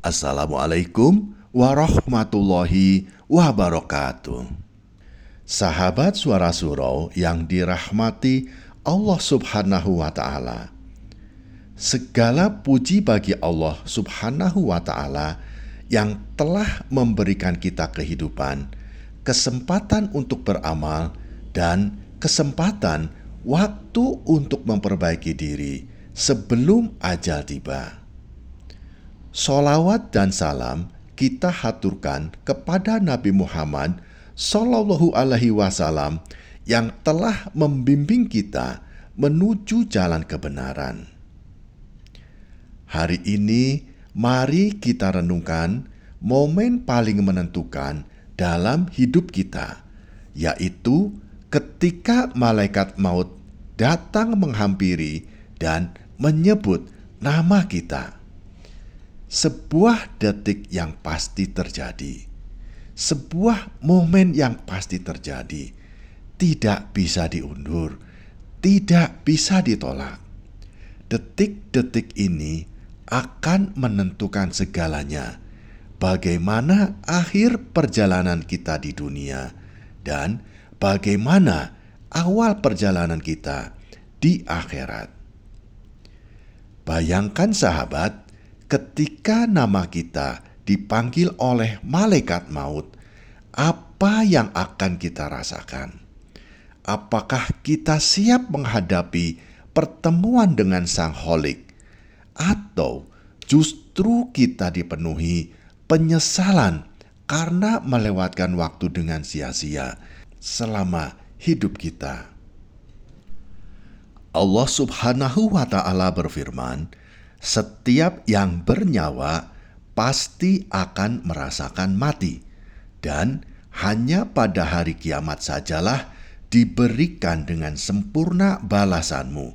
Assalamualaikum warahmatullahi wabarakatuh. Sahabat Suara Surau yang dirahmati Allah Subhanahu wa Ta'ala, segala puji bagi Allah Subhanahu wa Ta'ala yang telah memberikan kita kehidupan, kesempatan untuk beramal, dan kesempatan waktu untuk memperbaiki diri sebelum ajal tiba. Sholawat dan salam kita haturkan kepada Nabi Muhammad Sallallahu Alaihi Wasallam yang telah membimbing kita menuju jalan kebenaran. Hari ini mari kita renungkan momen paling menentukan dalam hidup kita, yaitu ketika malaikat maut datang menghampiri dan menyebut nama kita. Sebuah detik yang pasti terjadi, sebuah momen yang pasti terjadi, tidak bisa diundur, tidak bisa ditolak. Detik-detik ini akan menentukan segalanya, bagaimana akhir perjalanan kita di dunia dan bagaimana awal perjalanan kita di akhirat. Bayangkan sahabat, ketika nama kita dipanggil oleh malaikat maut, apa yang akan kita rasakan? Apakah kita siap menghadapi pertemuan dengan Sang Kholik? Atau justru kita dipenuhi penyesalan karena melewatkan waktu dengan sia-sia selama hidup kita? Allah Subhanahu wa Ta'ala berfirman, setiap yang bernyawa pasti akan merasakan mati, dan hanya pada hari kiamat sajalah diberikan dengan sempurna balasanmu.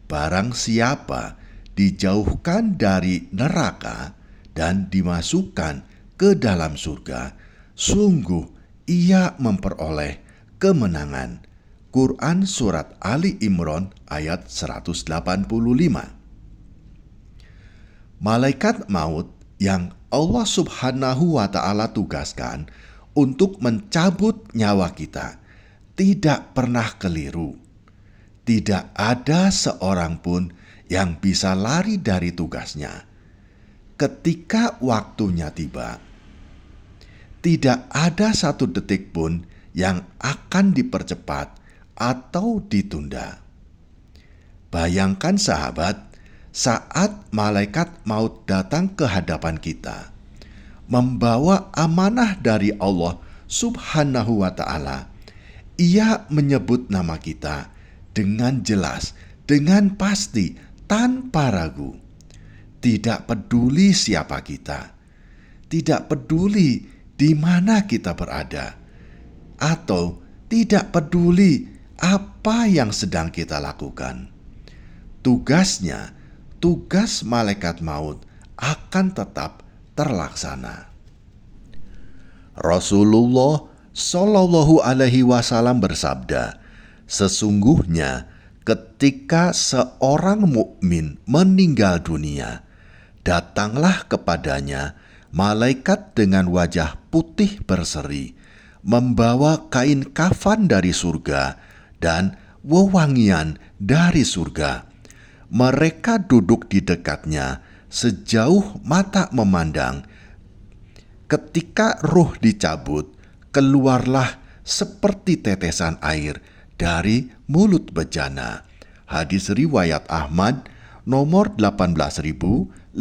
Barang siapa dijauhkan dari neraka dan dimasukkan ke dalam surga, sungguh ia memperoleh kemenangan. Quran Surat Ali Imran ayat 185. Malaikat maut yang Allah Subhanahu wa Ta'ala tugaskan untuk mencabut nyawa kita tidak pernah keliru. Tidak ada seorang pun yang bisa lari dari tugasnya. Ketika waktunya tiba, tidak ada satu detik pun yang akan dipercepat atau ditunda. Bayangkan sahabat, saat malaikat maut datang ke hadapan kita, membawa amanah dari Allah Subhanahu wa Ta'ala, ia menyebut nama kita dengan jelas, dengan pasti, tanpa ragu. Tidak peduli siapa kita, tidak peduli di mana kita berada, atau tidak peduli apa yang sedang kita lakukan. Tugas malaikat maut akan tetap terlaksana. Rasulullah Shallallahu Alaihi Wasallam bersabda, sesungguhnya ketika seorang mukmin meninggal dunia, datanglah kepadanya malaikat dengan wajah putih berseri, membawa kain kafan dari surga dan wewangian dari surga. Mereka duduk di dekatnya sejauh mata memandang. Ketika ruh dicabut, keluarlah seperti tetesan air dari mulut bejana. Hadis riwayat Ahmad nomor 18.534.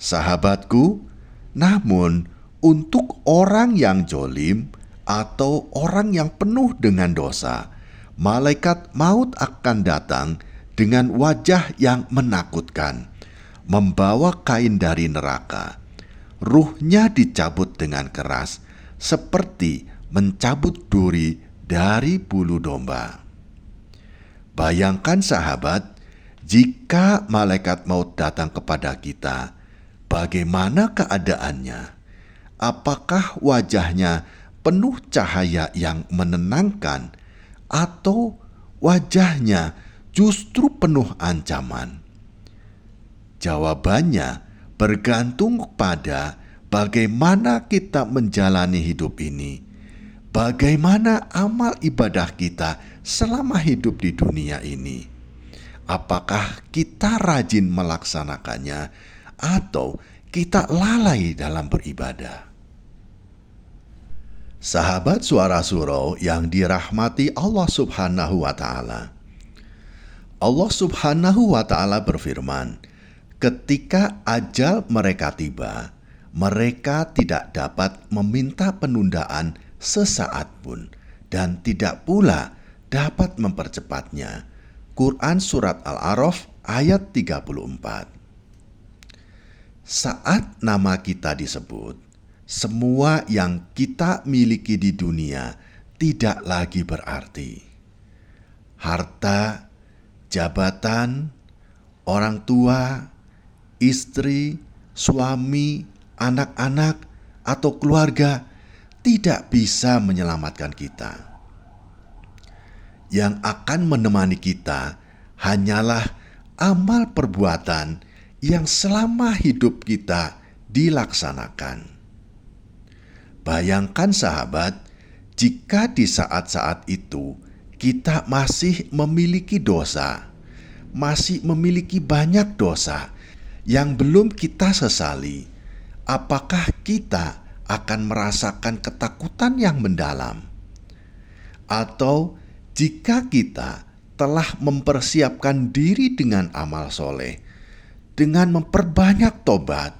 Sahabatku, namun untuk orang yang jolim atau orang yang penuh dengan dosa, malaikat maut akan datang dengan wajah yang menakutkan, membawa kain dari neraka. Ruhnya dicabut dengan keras, seperti mencabut duri dari bulu domba. Bayangkan sahabat, jika malaikat maut datang kepada kita, bagaimana keadaannya? Apakah wajahnya penuh cahaya yang menenangkan, atau wajahnya justru penuh ancaman? jawabannya bergantung pada bagaimana kita menjalani hidup ini, bagaimana amal ibadah kita selama hidup di dunia ini. Apakah kita rajin melaksanakannya atau kita lalai dalam beribadah? Sahabat Suara Surau yang dirahmati Allah Subhanahu wa Ta'ala, Allah Subhanahu wa Ta'ala berfirman, ketika ajal mereka tiba, mereka tidak dapat meminta penundaan sesaat pun dan tidak pula dapat mempercepatnya. Quran Surat Al-A'raf ayat 34. Saat nama kita disebut, semua yang kita miliki di dunia tidak lagi berarti. Harta, jabatan, orang tua, istri, suami, anak-anak, atau keluarga tidak bisa menyelamatkan kita. Yang akan menemani kita hanyalah amal perbuatan yang selama hidup kita dilaksanakan. Bayangkan sahabat, jika di saat-saat itu kita masih memiliki dosa, masih memiliki banyak dosa yang belum kita sesali, apakah kita akan merasakan ketakutan yang mendalam? Atau jika kita telah mempersiapkan diri dengan amal soleh, dengan memperbanyak tobat,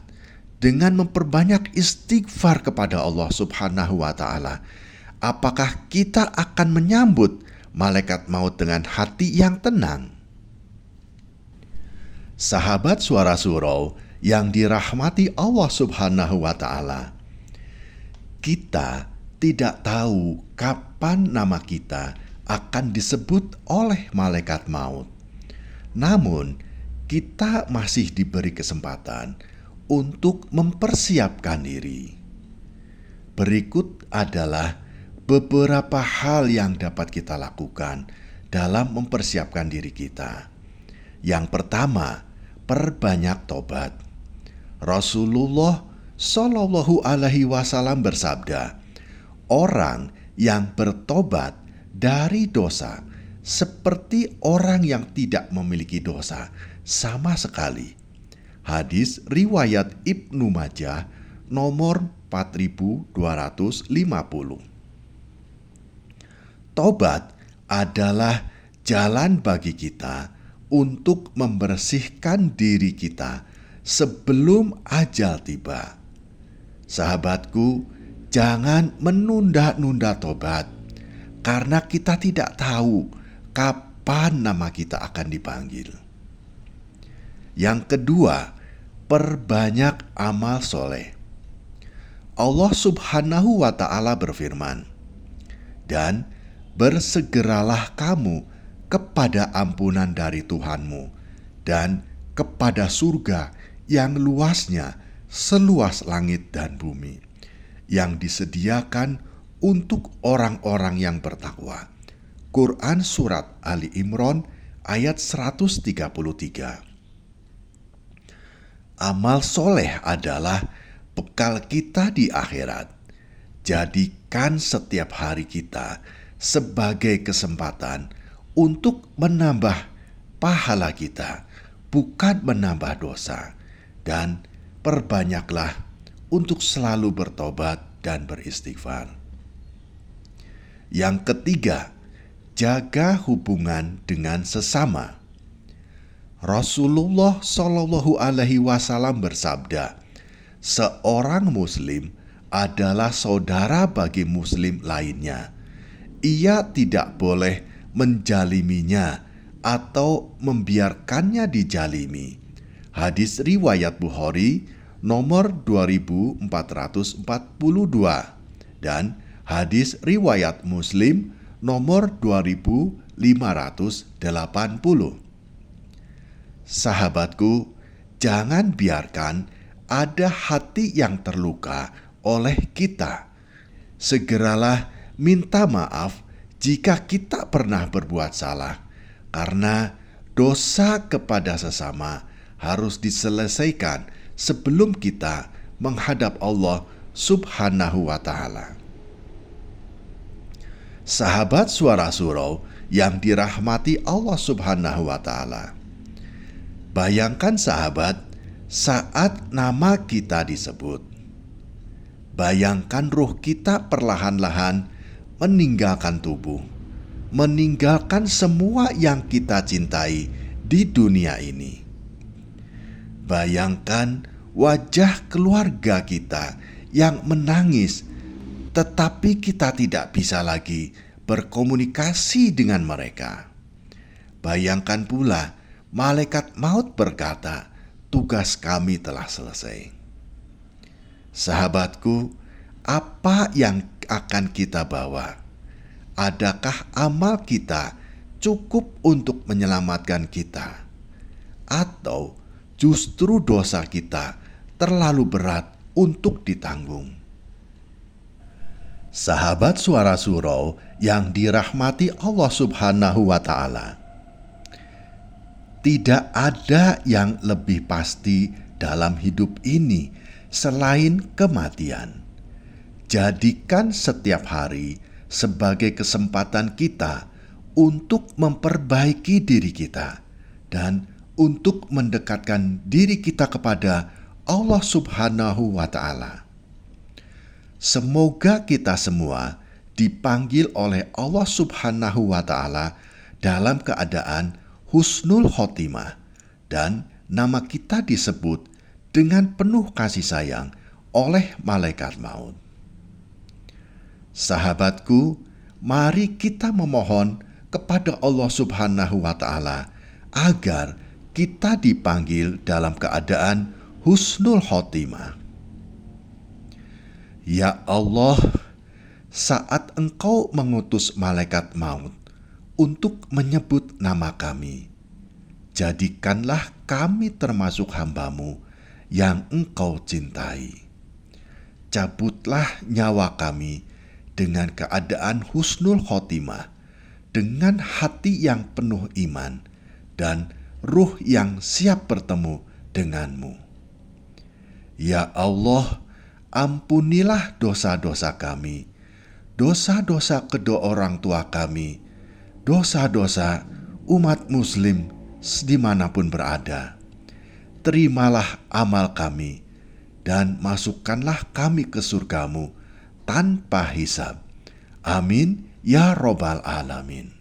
dengan memperbanyak istighfar kepada Allah Subhanahu wa Ta'ala, apakah kita akan menyambut malaikat maut dengan hati yang tenang? Sahabat Suara Surau yang dirahmati Allah Subhanahu wa Ta'ala, kita tidak tahu kapan nama kita akan disebut oleh malaikat maut. Namun, kita masih diberi kesempatan untuk mempersiapkan diri. Berikut adalah beberapa hal yang dapat kita lakukan dalam mempersiapkan diri kita. Yang pertama, perbanyak tobat. Rasulullah Shallallahu Alaihi Wasallam bersabda, orang yang bertobat dari dosa seperti orang yang tidak memiliki dosa sama sekali. Hadis riwayat Ibnu Majah nomor 4250. Tobat adalah jalan bagi kita untuk membersihkan diri kita sebelum ajal tiba. Sahabatku, jangan menunda-nunda tobat, karena kita tidak tahu kapan nama kita akan dipanggil. Yang kedua, perbanyak amal soleh. Allah Subhanahu wa Ta'ala berfirman, dan bersegeralah kamu kepada ampunan dari Tuhanmu dan kepada surga yang luasnya seluas langit dan bumi, yang disediakan untuk orang-orang yang bertakwa. Quran Surat Ali Imran ayat 133. Amal soleh adalah bekal kita di akhirat. Jadikan setiap hari kita sebagai kesempatan untuk menambah pahala kita, bukan menambah dosa. Dan perbanyaklah untuk selalu bertobat dan beristighfar. Yang ketiga, jaga hubungan dengan sesama. Rasulullah Shallallahu Alaihi Wasallam bersabda, seorang muslim adalah saudara bagi muslim lainnya. Ia tidak boleh menjaliminya atau membiarkannya dijalimi. Hadis riwayat Bukhari nomor 2442 dan hadis riwayat Muslim nomor 2580. Sahabatku, jangan biarkan ada hati yang terluka oleh kita. Segeralah minta maaf jika kita pernah berbuat salah, karena dosa kepada sesama harus diselesaikan sebelum kita menghadap Allah Subhanahu wa Ta'ala. Sahabat Suara Surau yang dirahmati Allah Subhanahu wa Ta'ala, bayangkan sahabat, saat nama kita disebut, bayangkan ruh kita perlahan-lahan meninggalkan tubuh, meninggalkan semua yang kita cintai di dunia ini. Bayangkan wajah keluarga kita yang menangis, tetapi kita tidak bisa lagi berkomunikasi dengan mereka. Bayangkan pula malaikat maut berkata, tugas kami telah selesai. Sahabatku, apa yang akan kita bawa? Adakah amal kita cukup untuk menyelamatkan kita? Atau justru dosa kita terlalu berat untuk ditanggung? Sahabat Suara Surau yang dirahmati Allah Subhanahu wa Ta'ala, tidak ada yang lebih pasti dalam hidup ini selain kematian. Jadikan setiap hari sebagai kesempatan kita untuk memperbaiki diri kita dan untuk mendekatkan diri kita kepada Allah Subhanahu wa Ta'ala. Semoga kita semua dipanggil oleh Allah Subhanahu wa Ta'ala dalam keadaan husnul khotimah, dan nama kita disebut dengan penuh kasih sayang oleh malaikat maut. Sahabatku, mari kita memohon kepada Allah Subhanahu wa Ta'ala agar kita dipanggil dalam keadaan husnul khotimah. Ya Allah, saat Engkau mengutus malaikat maut untuk menyebut nama kami, jadikanlah kami termasuk hamba-Mu yang Engkau cintai. Cabutlah nyawa kami dengan keadaan husnul khotimah, dengan hati yang penuh iman dan ruh yang siap bertemu dengan-Mu. Ya Allah, ampunilah dosa-dosa kami, dosa-dosa kedua orang tua kami, dosa-dosa umat muslim dimanapun berada. Terimalah amal kami dan masukkanlah kami ke surga-Mu tanpa hisab. Amin ya Robbal Alamin.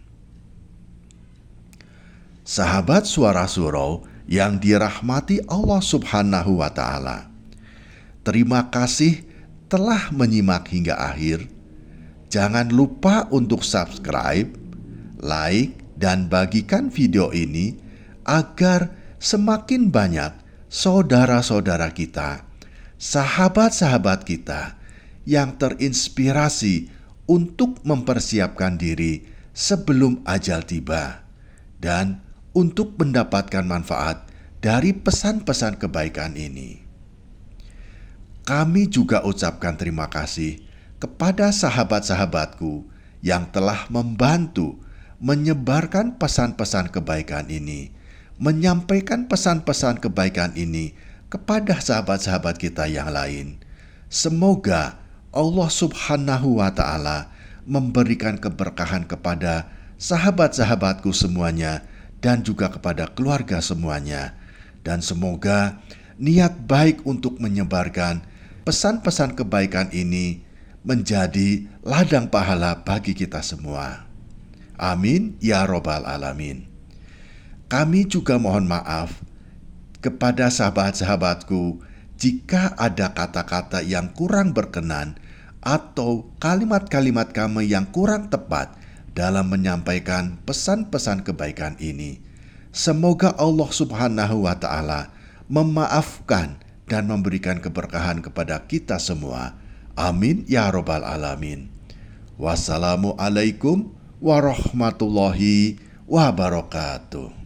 Sahabat Suara Surau yang dirahmati Allah Subhanahu wa Ta'ala, terima kasih telah menyimak hingga akhir. Jangan lupa untuk subscribe, like, dan bagikan video ini agar semakin banyak saudara-saudara kita, sahabat-sahabat kita yang terinspirasi untuk mempersiapkan diri sebelum ajal tiba dan untuk mendapatkan manfaat dari pesan-pesan kebaikan ini. Kami juga ucapkan terima kasih kepada sahabat-sahabatku yang telah membantu menyebarkan pesan-pesan kebaikan ini, menyampaikan pesan-pesan kebaikan ini kepada sahabat-sahabat kita yang lain. Semoga Allah Subhanahu wa Ta'ala memberikan keberkahan kepada sahabat-sahabatku semuanya dan juga kepada keluarga semuanya. Dan semoga niat baik untuk menyebarkan pesan-pesan kebaikan ini menjadi ladang pahala bagi kita semua. Amin ya Robbal Alamin. Kami juga mohon maaf kepada sahabat-sahabatku jika ada kata-kata yang kurang berkenan atau kalimat-kalimat kami yang kurang tepat dalam menyampaikan pesan-pesan kebaikan ini. Semoga Allah Subhanahu wa Ta'ala memaafkan dan memberikan keberkahan kepada kita semua. Amin ya Robbal Alamin. Wassalamualaikum warahmatullahi wabarakatuh.